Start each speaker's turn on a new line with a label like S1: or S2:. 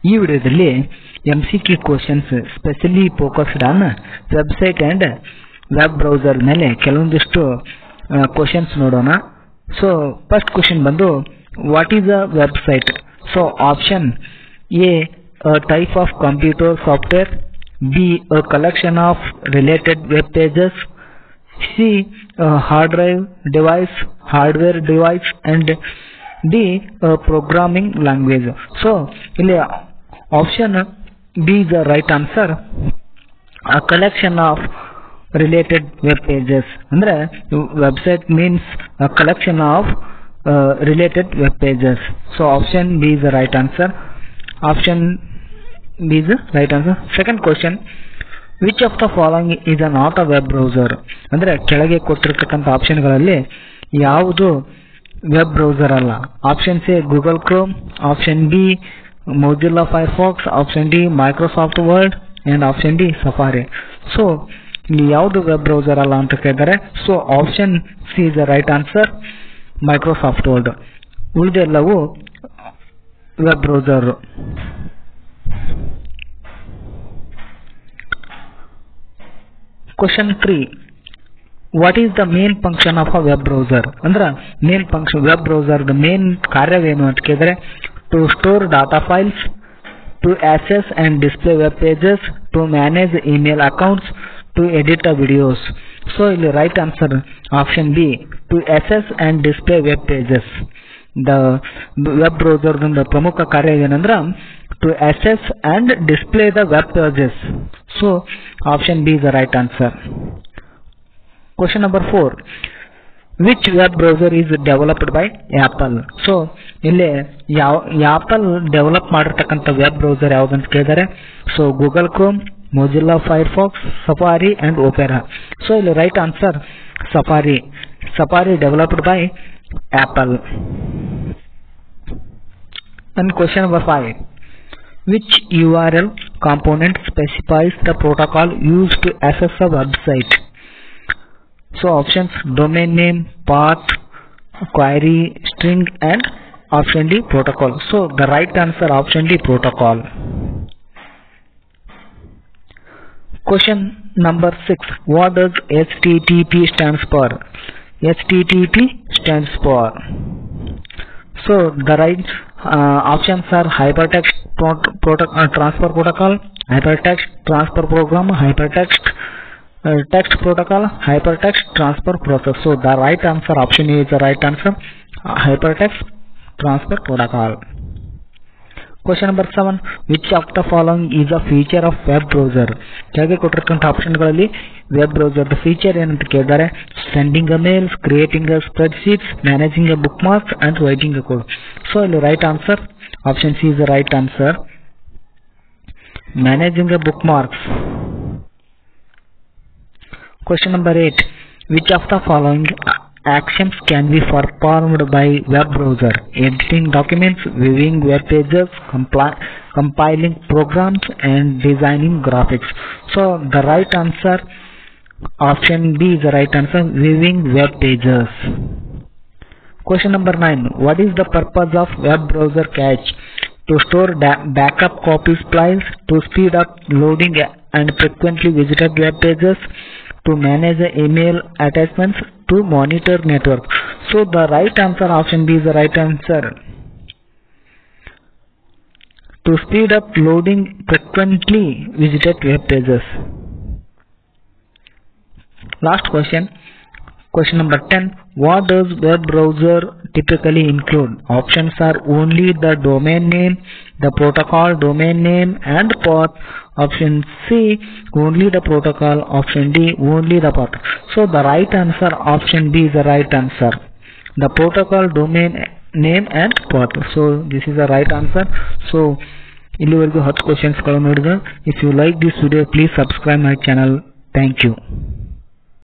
S1: ಈ ವಿಡಿಯೋದಲ್ಲಿ MCQ questions specially focused on website and web browser ಮೇಲೆ ಕೆಲವೊಂದಿಷ್ಟು ಕ್ವೆಶ್ಚನ್ಸ್ ನೋಡೋಣ. ಸೊ ಫಸ್ಟ್ ಕ್ವೆಶ್ಚನ್ ಬಂದು what is a website? So option A type of computer software, B a collection of related web pages, C hardware device and D programming language. So ಇಲ್ಲಿ option B is the right answer. A collection of related web pages ಅಂದ್ರೆ website means a collection of related web pages. So option B is the right answer. Option B is the right answer. Second question, which of the following is not a web browser? ಅಂದ್ರೆ ಕೆಳಗೆ ಕೊಟ್ಟಿರತಕ್ಕಂತ ಆಪ್ಷನ್ಗಳಲ್ಲಿ ಯಾವುದು web browser ಅಲ್ಲ? Option A Google Chrome, option B Mozilla Firefox, option D Microsoft Word and option D Safari. So ಇಲ್ಲಿ ಯಾವುದು web browser ಅಲ್ಲ ಅಂತ ಕೇಳಿದ್ದಾರೆ. So option C is the right answer, Microsoft Word. ಉಳಿದೆಲ್ಲವೂ web browser. Question 3, what is the main function of a web browser? ಅಂದ್ರೆ main function web browser main ಕಾರ್ಯವೇನು ಅಂತ ಕೇಳಿದ್ರೆ to store data files, to access and display web pages, to manage email accounts, to edit videos. So ಇಲ್ಲಿ right answer option B, to access and display web pages. The web browser ಪ್ರಮುಖ ಕಾರ್ಯ ಏನಂದ್ರೆ to access and display the web pages. So option B is the right answer. Question number 4, which web browser is developed by Apple? So ಇಲ್ಲಿ Apple develop ಮಾಡಿರ್ತಕ್ಕಂಥ web browser ಯಾವ್ದಂತ ಕೇಳಿದರೆ so Google Chrome, Mozilla Firefox, Safari and Opera. So ಇಲ್ಲಿ right answer Safari developed by Apple. And question number 5, which URL component specifies the protocol used to access a website? So options domain name, path, query, string and option D protocol. So the right answer option D protocol. Question number 6, what does HTTP stands for? HTTP stands for, so the right options are hypertext transfer protocol, hypertext transfer program, hypertext text protocol, hypertext transfer process. So the right answer option A is the right answer, hypertext transfer protocol. Question number 7, which of the following is a feature of web browser? ಕೆಳಗೆ ಕೊಟ್ಟಿರ್ತಕ್ಕಂಥ ಆಪ್ಷನ್ಗಳಲ್ಲಿ web browser feature ಏನಂತ ಕೇಳಿದ್ದಾರೆ sending a mails, creating a spreadsheets, managing a bookmarks and writing a code. So ಇಲ್ಲಿ right answer option C is the right answer, managing a bookmarks. Question number 8, which of the following actions can be performed by web browser? Editing documents, viewing web pages, compiling programs and designing graphics. So the right answer option B is the right answer, viewing web pages. Question number 9, what is the purpose of web browser cache? To store backup copies files, to speed up loading and frequently visited web pages, to manage the email attachments, to monitor network. So the right answer option B is the right answer, to speed up loading frequently visited web pages. Last question, question number 10, what does web browser typically include? Options are only the domain name, the protocol domain name and path. Option C only the protocol, option D only the path. So the right answer option B is the right answer, the protocol domain name and path. So this is the right answer. So ಇಲ್ಲಿವರೆಗೂ 10 questions ಗಳು ನೋಡಿದ್ರೆ. If you like this video please subscribe my channel. Thank you.